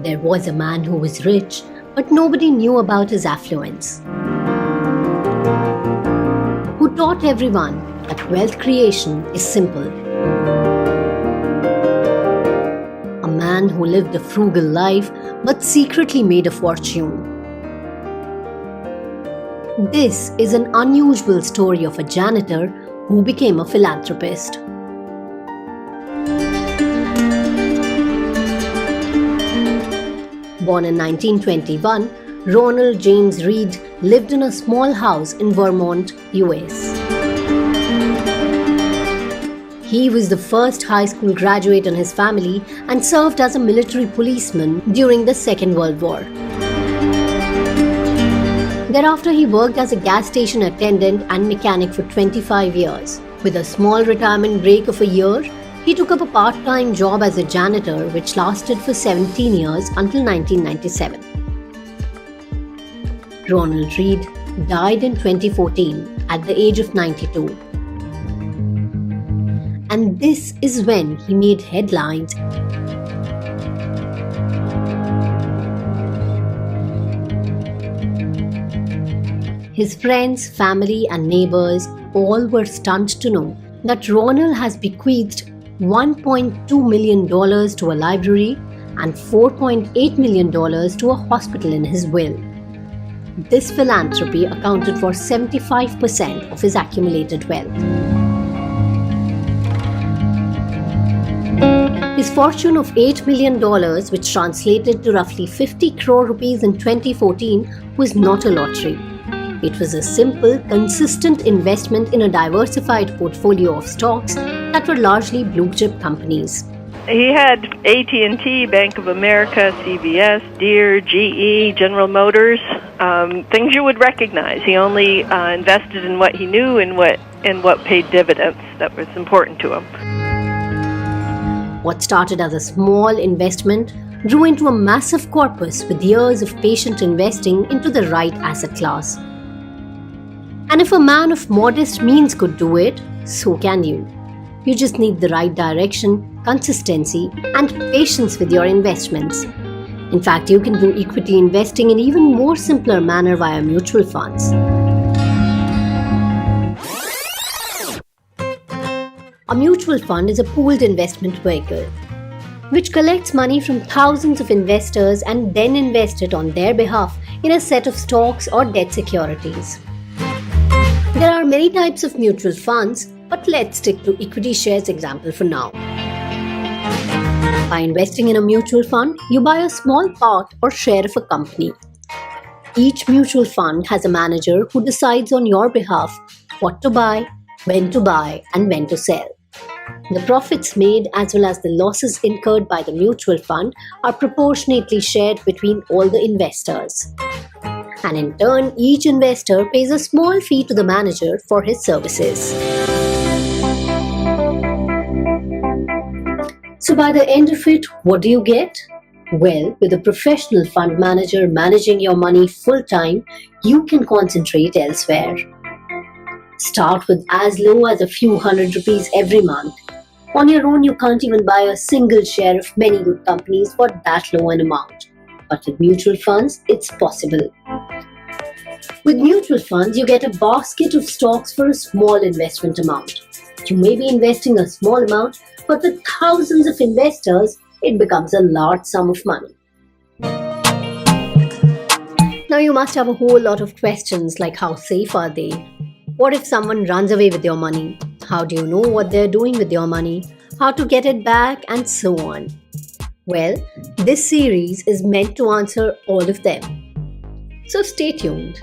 There was a man who was rich, but nobody knew about his affluence. Who taught everyone that wealth creation is simple. A man who lived a frugal life but secretly made a fortune. This is an unusual story of a janitor who became a philanthropist. Born in 1921, Ronald James Read lived in a small house in Vermont, US. He was the first high school graduate in his family and served as a military policeman during the Second World War. Thereafter, he worked as a gas station attendant and mechanic for 25 years. With a small retirement break of a year, he took up a part-time job as a janitor which lasted for 17 years until 1997. Ronald Read died in 2014 at the age of 92. And this is when he made headlines. His friends, family and neighbors all were stunned to know that Ronald has bequeathed $1.2 million to a library and $4.8 million to a hospital in his will. This philanthropy accounted for 75% of his accumulated wealth. His fortune of $8 million, which translated to roughly 50 crore rupees in 2014, was not a lottery. It was a simple, consistent investment in a diversified portfolio of stocks that were largely blue-chip companies. He had AT&T, Bank of America, CVS, Deere, GE, General Motors, things you would recognize. He only invested in what he knew and what paid dividends. That was important to him. What started as a small investment grew into a massive corpus with years of patient investing into the right asset class. And if a man of modest means could do it, so can you. You just need the right direction, consistency, and patience with your investments. In fact, you can do equity investing in even more simpler manner via mutual funds. A mutual fund is a pooled investment vehicle which collects money from thousands of investors and then invests it on their behalf in a set of stocks or debt securities. There are many types of mutual funds, but let's stick to equity shares example for now. By investing in a mutual fund, you buy a small part or share of a company. Each mutual fund has a manager who decides on your behalf what to buy, and when to sell. The profits made as well as the losses incurred by the mutual fund are proportionately shared between all the investors. And in turn, each investor pays a small fee to the manager for his services. So by the end of it, what do you get? Well, with a professional fund manager managing your money full-time, you can concentrate elsewhere. Start with as low as a few hundred rupees every month. On your own, you can't even buy a single share of many good companies for that low an amount. But with mutual funds, it's possible. With mutual funds, you get a basket of stocks for a small investment amount. You may be investing a small amount, but with thousands of investors, it becomes a large sum of money. Now you must have a whole lot of questions like how safe are they? What if someone runs away with your money? How do you know what they're doing with your money? How to get it back, and so on? Well, this series is meant to answer all of them. So stay tuned.